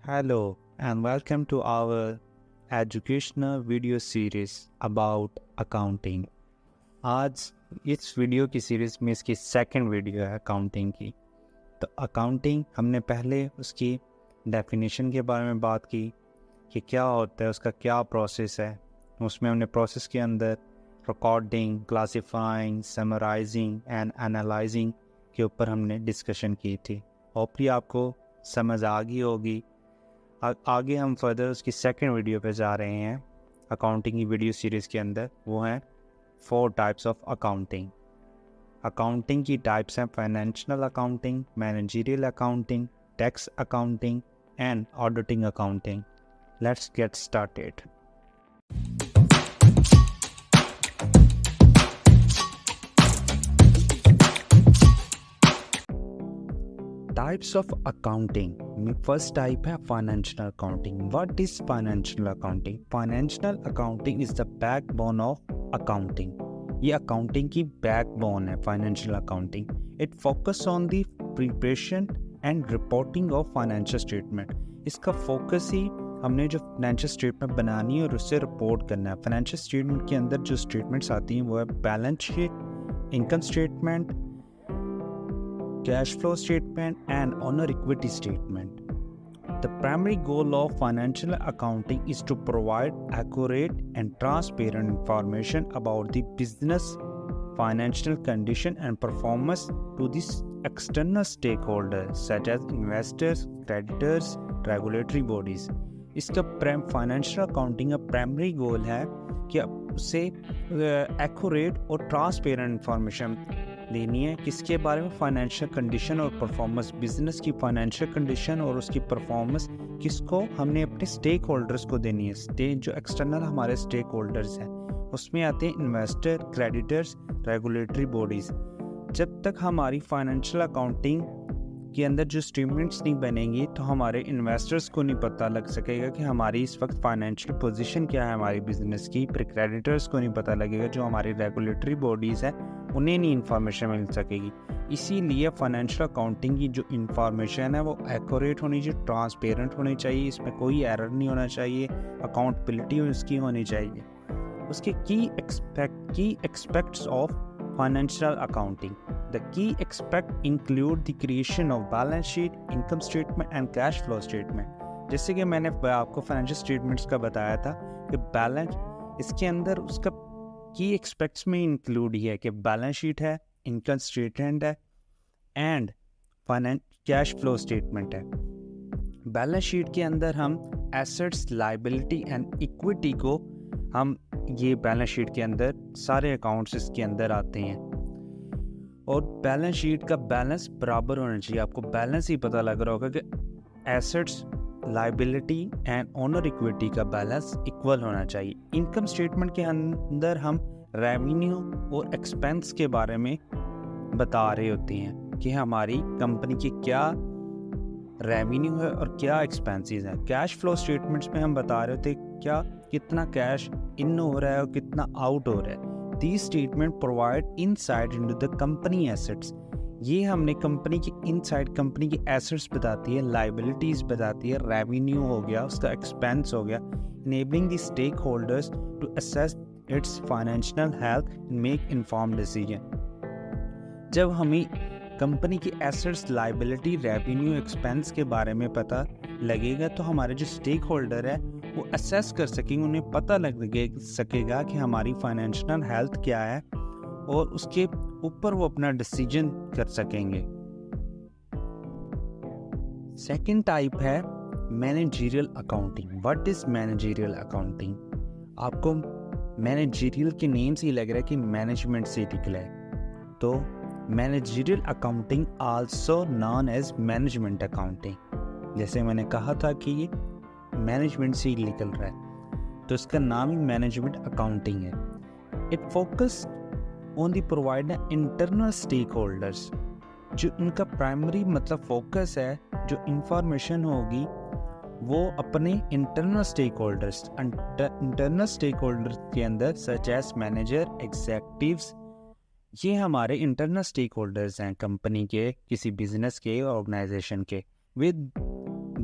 Hello and welcome to our educational video series about accounting। आज इस video की series में इसकी सेकंड वीडियो है अकाउंटिंग की। तो अकाउंटिंग हमने पहले उसकी डेफिनेशन के बारे में बात की कि क्या होता है, उसका क्या प्रोसेस है। उसमें हमने प्रोसेस के अंदर recording, classifying, summarising and analysing के ऊपर हमने डिस्कशन की थी। होपली आपको समझ आ गई होगी। आगे हम फर्दर उसकी सेकंड वीडियो पे जा रहे हैं अकाउंटिंग की वीडियो सीरीज़ के अंदर। वो हैं 4 टाइप्स ऑफ अकाउंटिंग। अकाउंटिंग की टाइप्स हैं financial accounting, managerial accounting, tax accounting and auditing accounting. Let's get started. Types of accounting. First type है financial accounting. What is financial accounting? Financial accounting is the backbone of accounting. ये accounting की backbone है financial accounting. It focus on the preparation and reporting of financial statement. इसका focus ही हमने जो financial statement बनानी है और उससे रिपोर्ट करना है। फाइनेंशियल स्टेटमेंट के अंदर जो स्टेटमेंट्स आती हैं वो है balance sheet, income statement, cash flow statement and owner equity statement. The primary goal of financial accounting is to provide accurate and transparent information about the business financial condition and performance to the external stakeholders such as investors, creditors, regulatory bodies. इसका financial accounting का primary goal है कि उससे accurate और transparent information लेनी है। किसके बारे में? फाइनेंशियल कंडीशन और परफॉर्मेंस, बिजनेस की फाइनेंशियल कंडीशन और उसकी परफॉर्मेंस किसको? हमने अपने स्टेक होल्डर्स को देनी है। जो एक्सटर्नल हमारे स्टेक होल्डर्स हैं उसमें आते हैं इन्वेस्टर, क्रेडिटर्स, रेगुलेटरी बॉडीज़। जब तक हमारी फाइनेंशियल अकाउंटिंग के अंदर जो स्टेटमेंट्स नहीं बनेंगी तो हमारे इन्वेस्टर्स को नहीं पता लग सकेगा कि हमारी इस वक्त फाइनेंशियल पोजीशन क्या है हमारी बिजनेस की। फिर क्रेडिटर्स को नहीं पता लगेगा, जो हमारी रेगुलेटरी बॉडीज़ हैं उन्हें नहीं इन्फॉर्मेशन मिल सकेगी। इसीलिए फाइनेंशियल अकाउंटिंग की जो इन्फॉर्मेशन है वो एक्यूरेट होनी चाहिए, ट्रांसपेरेंट होनी चाहिए, इसमें कोई एरर नहीं होना चाहिए, अकाउंटेबिलिटी उसकी होनी चाहिए। उसके की aspects of financial accounting. The key aspects include the creation of balance sheet, income statement and cash flow statement। जैसे कि मैंने आपको फाइनेंशियल स्टेटमेंट्स का बताया था कि बैलेंस इसके अंदर उसका की एक्सपेक्ट्स में इंक्लूड ही है कि बैलेंस शीट है, इनकम स्टेटमेंट है एंड कैश फ्लो स्टेटमेंट है। बैलेंस शीट के अंदर हम एसेट्स, लायबिलिटी एंड इक्विटी को हम ये बैलेंस शीट के अंदर सारे अकाउंट्स इसके अंदर आते हैं और बैलेंस शीट का बैलेंस बराबर होना चाहिए। आपको बैलेंस ही पता लग रहा होगा कि assets, liability and owner equity का बैलेंस इक्वल होना चाहिए। इनकम स्टेटमेंट के अंदर हम रेवेन्यू और एक्सपेंस के बारे में बता रहे होते हैं कि हमारी कंपनी की क्या रेवेन्यू है और क्या एक्सपेंसेस हैं। कैश फ्लो स्टेटमेंट्स में हम बता रहे होते हैं क्या कितना कैश इन हो रहा है और कितना आउट हो रहा है। These statement provide insight into the company assets। ये हमने कंपनी की इनसाइड, कंपनी की एसेट्स बताती है, लाइबिलिटीज बताती है, रेवेन्यू हो गया, उसका एक्सपेंस हो गया। enabling the stakeholders to assess its financial health and make informed decision। जब हमें कंपनी की एसेट्स, लाइबिलिटी, रेवेन्यू, एक्सपेंस के बारे में पता लगेगा तो हमारे जो स्टेक होल्डर है वो असेस कर सकेंगे, उन्हें पता लग सकेगा कि हमारी फाइनेंशियल हेल्थ क्या है और उसके ऊपर वो अपना डिसीजन कर सकेंगे। सेकंड टाइप है managerial accounting. What is managerial accounting? आपको मैनेजरियल के नेम से ही लग रहा है कि मैनेजमेंट से निकला है। तो managerial accounting also known as management accounting. जैसे मैंने कहा था कि ये मैनेजमेंट से ही निकल रहा है तो इसका नाम ही मैनेजमेंट अकाउंटिंग है। It focus on the provider internal stakeholders. जो इनका प्राइमरी मतलब फोकस है, जो इंफॉर्मेशन होगी वो अपने इंटरनल स्टेक होल्डर्स के अंदर सच एज मैनेजर, एग्जीक्यूटिव्स, ये हमारे इंटरनल स्टेक होल्डर्स हैं कंपनी के, किसी बिजनेस के, ऑर्गेनाइजेशन के। With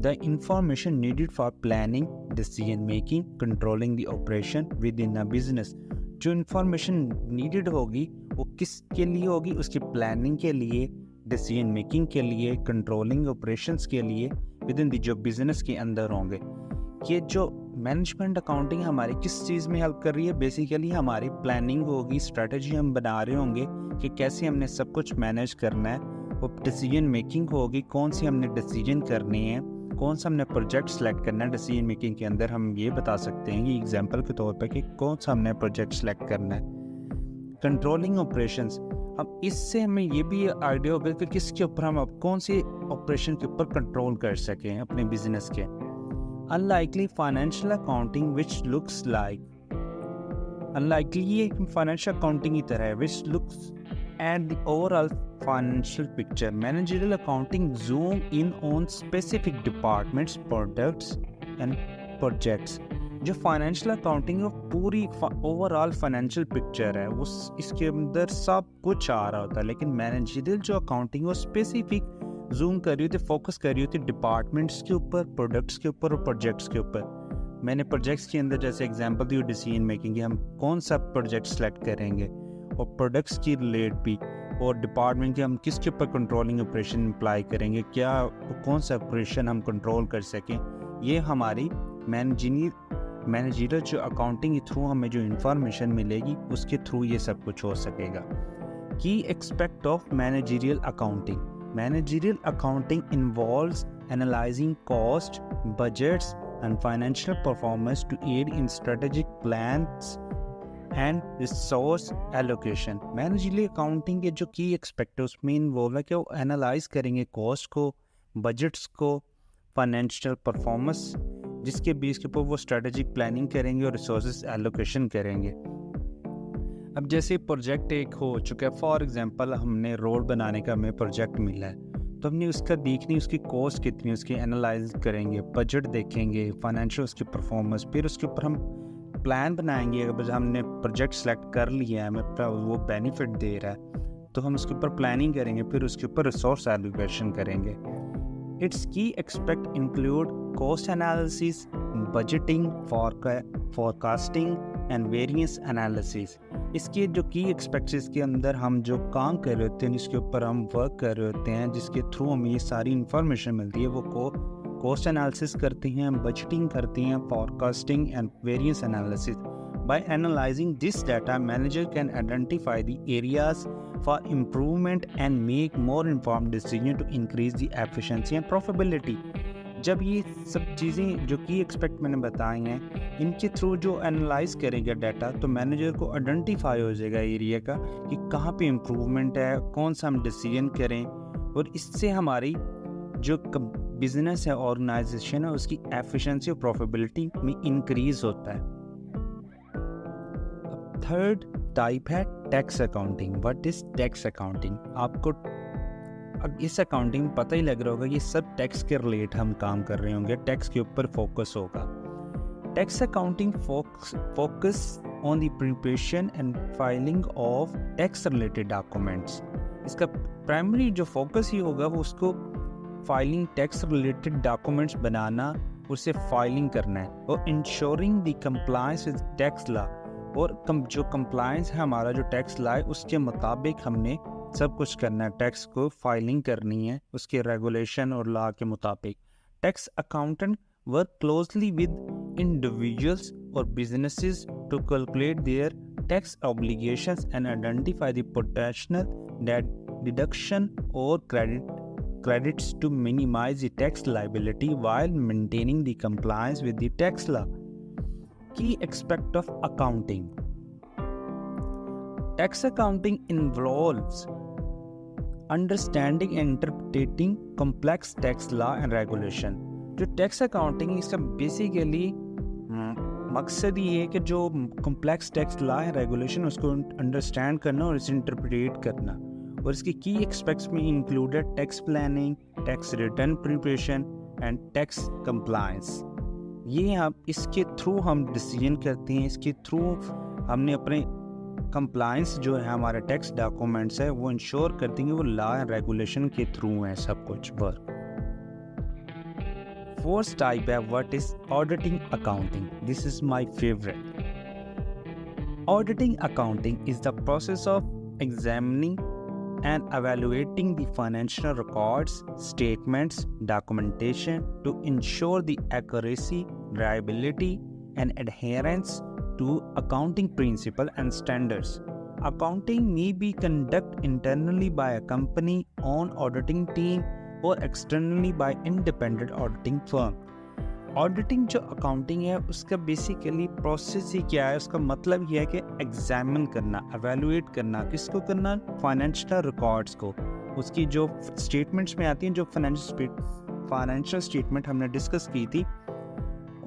the information needed for planning, decision making, controlling the operation within a business. जो information needed होगी वो किसके लिए होगी? उसकी planning के लिए, decision making के लिए, controlling operations के लिए within the जो business के अंदर होंगे. ये जो मैनेजमेंट अकाउंटिंग हमारी किस चीज़ में हेल्प कर रही है? बेसिकली हमारी प्लानिंग होगी, स्ट्रेटजी हम बना रहे होंगे कि कैसे हमने सब कुछ मैनेज करना है. वो डिसीजन मेकिंग होगी, कौन सी हमने डिसीजन करनी है, कौन सा हमने प्रोजेक्ट सेलेक्ट करना है. डिसीजन मेकिंग के अंदर हम ये बता सकते हैं कि एग्जांपल के तौर पर कि कौन सा हमने प्रोजेक्ट सेलेक्ट करना है. कंट्रोलिंग ऑपरेशंस, अब इससे हमें ये भी आइडिया होगा कि किसके ऊपर हम अब कौन सी ऑपरेशन के ऊपर कंट्रोल कर सकें अपने बिजनेस के. Unlikely financial accounting which looks like, unlikely ये फाइनेंशियल अकाउंटिंग की तरह है which looks at the overall financial picture. Managerial accounting zoom in on specific departments, products and projects. जो फाइनेंशियल अकाउंटिंग है पूरी ओवरऑल फाइनेंशियल पिक्चर है, वो इसके अंदर सब कुछ आ रहा होता है. लेकिन मैनेजरियल जो अकाउंटिंग वो स्पेसिफिक जूम कर रही होती, फोकस कर रही होती डिपार्टमेंट्स के ऊपर, प्रोडक्ट्स के ऊपर और प्रोजेक्ट्स के ऊपर. मैंने प्रोजेक्ट्स के अंदर जैसे एग्जांपल दी डिसीजन मेकिंग, हम कौन सा प्रोजेक्ट सेलेक्ट करेंगे, और प्रोडक्ट्स की रिलेट भी, और डिपार्टमेंट के हम किसके ऊपर कंट्रोलिंग ऑपरेशन अप्लाई करेंगे, क्या कौन सा ऑपरेशन हम कंट्रोल कर सकें. ये हमारी मैनेजरियल जो अकाउंटिंग के थ्रू हमें जो इंफॉर्मेशन मिलेगी उसके थ्रू ये सब कुछ हो सकेगा. की expect of managerial accounting. Managerial accounting involves analysing cost, budgets and financial performance to aid in strategic plans and resource allocation. Managerial accounting के जो की एक्सपेक्ट है उसमें इन्वॉल्व है कि वो एनालाइज करेंगे कॉस्ट को, बजट्स को, फाइनेंशियल परफॉर्मेंस, जिसके बेस के ऊपर वो स्ट्रेटेजिक प्लानिंग करेंगे और रिसोर्स एलोकेशन करेंगे. अब जैसे प्रोजेक्ट एक हो चुका है, फॉर एग्जांपल हमने रोड बनाने का हमें प्रोजेक्ट मिला है, तो हमने उसका देखनी उसकी कॉस्ट कितनी, उसकी एनालाइज करेंगे, बजट देखेंगे, फाइनेंशियल उसकी परफॉर्मेंस, फिर उसके ऊपर हम प्लान बनाएंगे. अगर हमने प्रोजेक्ट सेलेक्ट कर लिया है, हमें वो बेनिफिट दे रहा है, तो हम उसके ऊपर प्लानिंग करेंगे, फिर उसके ऊपर रिसोर्स एलोकेशन करेंगे. इट्स की expect include cost analysis, budgeting, forecasting and variance analysis. इसके जो की एक्सपेक्ट्स के अंदर हम जो काम कर रहे होते हैं, जिसके ऊपर हम वर्क कर रहे होते हैं, जिसके थ्रू हमें ये सारी इंफॉर्मेशन मिलती है, वो कॉस्ट एनालिसिस करती हैं, बजटिंग करती हैं, forecasting and variance analysis. By analyzing this data, manager can identify the areas for improvement and make more informed decision to increase the efficiency and profitability. जब ये सब चीज़ें जो की एक्सपेक्ट मैंने बताई हैं, इनके थ्रू जो एनालाइज करेगा डाटा, तो मैनेजर को आइडेंटिफाई हो जाएगा एरिया का कि कहाँ पे इम्प्रूवमेंट है, कौन सा हम डिसीजन करें, और इससे हमारी जो बिजनेस है, ऑर्गेनाइजेशन है, उसकी एफिशिएंसी और प्रॉफिटेबिलिटी में इंक्रीज होता है. थर्ड टाइप है tax accounting. What is tax accounting? आपको अब इस अकाउंटिंग में पता ही लग रहा होगा ये सब टैक्स के रिलेट हम काम कर रहे होंगे, टैक्स के ऊपर फोकस होगा. Tax accounting focus on the preparation and filing of tax related documents. इसका प्राइमरी जो फोकस ही होगा वो उसको फाइलिंग टैक्स रिलेटेड डॉक्यूमेंट्स बनाना, उसे फाइलिंग करना है, और ensuring the compliance with tax law, और जो कंप्लायंस है हमारा जो टैक्स लॉ है उसके मुताबिक हमने सब कुछ करना है, टैक्स को फाइलिंग करनी है उसके रेगुलेशन और लॉ के मुताबिक. Tax accountant work closely with individuals और businesses to calculate their tax obligations and identify the potential deduction और credits to minimize the tax liability while maintaining the compliance with the tax law. Key aspect of accounting. Tax accounting involves understanding and interpreting complex tax law and regulation. जो tax accounting इसका basically मकसद ये है कि जो complex tax law है, regulation, उसको understand करना और इसे इंटरप्रेट करना. और इसकी की एक्सपेक्ट्स में included tax planning, tax return preparation and tax compliance. ये हम इसके थ्रू हम डिसीजन करते हैं, इसके थ्रू हमने अपने कंप्लायंस जो है हमारे टैक्स डॉक्यूमेंट्स है वो इंश्योर करते हैं कि वो लॉ एंड रेगुलेशन के थ्रू हैं सब कुछ वर्क. Fourth type है what is auditing accounting. This is my favorite. Auditing accounting is the process of examining and evaluating the financial records, statements, documentation to ensure the accuracy, reliability, and adherence to accounting principles and standards. Accounting may be conducted internally by a company own auditing team or externally by independent auditing firm. Auditing जो accounting है उसका basically process ही क्या है, उसका मतलब ये है कि एग्जामिन करना, एवेलुएट करना, किसको करना, फाइनेंशियल रिकॉर्ड्स को, उसकी जो स्टेटमेंट्स में आती हैं, जो फाइनेंशियल स्टेटमेंट हमने डिस्कस की थी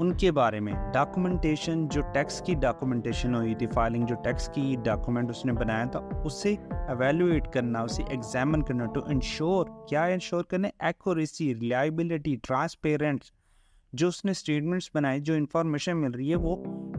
उनके बारे में, डॉक्यूमेंटेशन, जो टैक्स की डॉक्यूमेंटेशन हुई थी, फाइलिंग जो टैक्स की डॉक्यूमेंट उसने बनाया था उसे एवेलुएट करना, उसे एग्जामिन करना, टू इंश्योर, क्या इंश्योर करना, एक्यूरेसी, रिलायबिलिटी, ट्रांसपेरेंट, जो उसने स्टेटमेंट्स बनाए, जो इन्फॉर्मेशन मिल रही है वो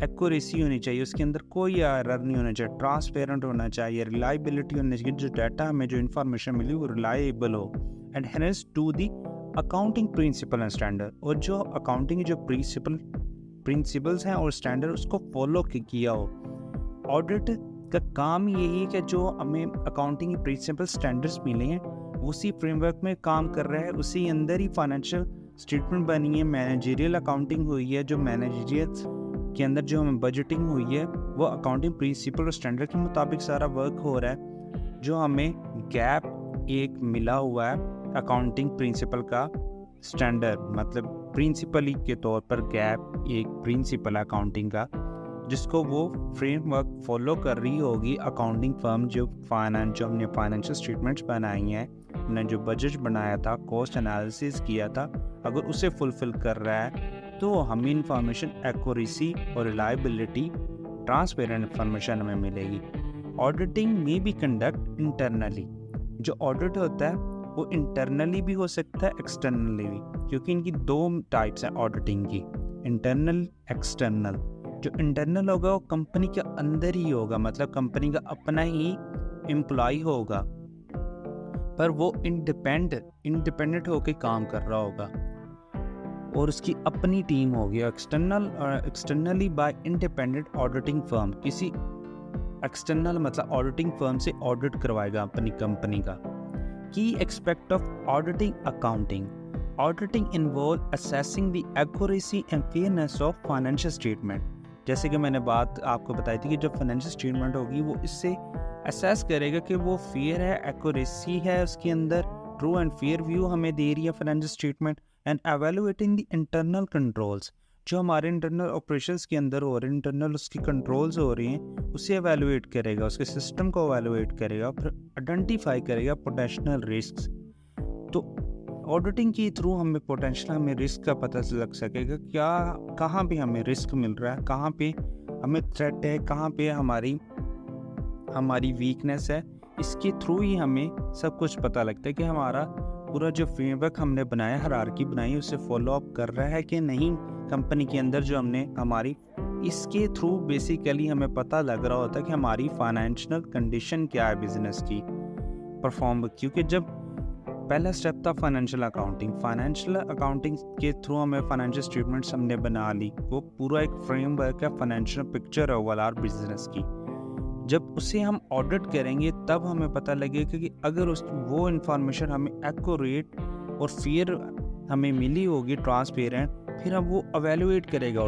एक्यूरेसी होनी चाहिए, उसके अंदर कोई एरर नहीं होना चाहिए, ट्रांसपेरेंट होना चाहिए, रिलायबिलिटी होनी चाहिए, जो डाटा हमें जो इन्फॉर्मेशन मिली वो रिलायबल हो, adherence to the accounting principle and standard, और जो अकाउंटिंग जो प्रिंसिपल्स हैं और स्टैंडर्ड उसको फॉलो किया हो। ऑडिट का काम यही है कि जो हमें अकाउंटिंग के प्रिंसिपल स्टैंडर्ड्स मिले हैं उसी फ्रेमवर्क में काम कर रहा है, उसी अंदर ही फाइनेंशियल स्टेटमेंट बनी है, मैनेजरियल अकाउंटिंग हुई है, जो मैनेजरियल के अंदर जो हमें बजटिंग हुई है वो अकाउंटिंग प्रिंसिपल और स्टैंडर्ड के मुताबिक सारा वर्क हो रहा है। जो हमें गैप एक मिला हुआ है अकाउंटिंग प्रिंसिपल का स्टैंडर्ड, मतलब प्रिंसिपली के तौर पर गैप एक प्रिंसिपल अकाउंटिंग का, जिसको वो फ्रेमवर्क फॉलो कर रही होगी अकाउंटिंग फर्म, जो हमने फाइनेंशियल स्टेटमेंट्स बनाई हैं, हमने जो बजट बनाया था, कॉस्ट एनालिसिस किया था, अगर उसे फुलफिल कर रहा है तो हमें इंफॉर्मेशन एक्यूरेसी और रिलायबिलिटी, ट्रांसपेरेंट इंफॉर्मेशन हमें मिलेगी। ऑडिटिंग में भी कंडक्ट इंटरनली, जो ऑडिट होता है वो इंटरनली भी हो सकता है, एक्सटर्नली भी, क्योंकि इनकी दो टाइप्स हैं ऑडिटिंग की, इंटरनल, एक्सटर्नल। जो इंटरनल होगा वो कंपनी के अंदर ही होगा, मतलब कंपनी का अपना ही एम्प्लॉय होगा, पर वो इंडिपेंडेंट होकर काम कर रहा होगा और उसकी अपनी टीम होगी। Externally bye independent auditing firm, किसी एक्सटर्नल मतलब ऑडिटिंग फर्म से ऑडिट करवाएगा अपनी कंपनी का। की expect of auditing accounting, auditing involve assessing the accuracy and fairness of financial statement. जैसे कि मैंने बात आपको बताई थी कि जो फाइनेंशियल स्टेटमेंट होगी वो इससे असेस करेगा कि वो फेयर है, एक्यूरेसी है, उसके अंदर ट्रू एंड फेयर व्यू हमें दे रही है financial statement, and evaluating the internal controls, जो हमारे इंटरनल ऑपरेशंस के अंदर हो रहे हैं, इंटरनल उसकी कंट्रोल्स हो रही हैं, उसे एवेलुएट करेगा, उसके सिस्टम को एवेलुएट करेगा, फिर आइडेंटिफाई करेगा पोटेंशियल रिस्क। तो ऑडिटिंग के थ्रू हमें रिस्क का पता लग सकेगा, क्या कहाँ पे हमें रिस्क मिल रहा है, कहाँ पे हमें थ्रेट है, कहाँ पे हमारी वीकनेस है। इसके थ्रू ही हमें सब कुछ पता लगता है कि हमारा पूरा जो फ्रेमवर्क हमने बनाया, हायरार्की बनाई, उसे फॉलो अप कर रहा है कि नहीं कंपनी के अंदर जो हमने हमारी, इसके थ्रू बेसिकली हमें पता लग रहा होता है कि हमारी फाइनेंशियल कंडीशन क्या है बिजनेस की परफॉर्म, क्योंकि जब पहला स्टेप था फाइनेंशियल अकाउंटिंग के थ्रू हमें फाइनेंशियल स्टेटमेंट्स हमने बना ली, वो पूरा एक फ्रेमवर्क है, फाइनेंशियल पिक्चर है ओवरऑल बिजनेस की। जब उसे हम ऑडिट करेंगे तब हमें पता लगेगा कि अगर वो इन्फॉर्मेशन हमें एक्यूरेट और फेयर हमें मिली होगी, ट्रांसपेरेंट, फिर अब वो एवेलुएट करेगा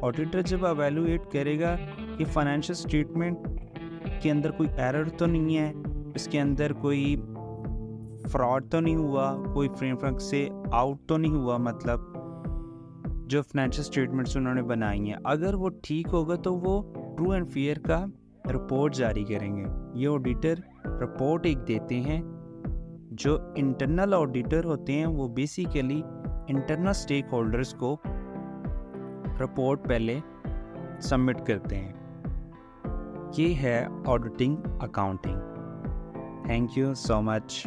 ऑडिटर जब एवेलुएट करेगा कि फाइनेंशियल स्टेटमेंट के अंदर कोई एरर तो नहीं है, इसके अंदर कोई फ्रॉड तो नहीं हुआ, कोई फ्रेमवर्क से आउट तो नहीं हुआ, मतलब जो फाइनेंशियल स्टेटमेंट्स उन्होंने बनाई हैं, अगर वो ठीक होगा तो वो ट्रू एंड फेयर का रिपोर्ट जारी करेंगे। ये ऑडिटर रिपोर्ट एक देते हैं, जो इंटरनल ऑडिटर होते हैं वो बेसिकली इंटरनल स्टेक होल्डर्स को रिपोर्ट पहले सबमिट करते हैं। ये है auditing accounting. Thank you so much.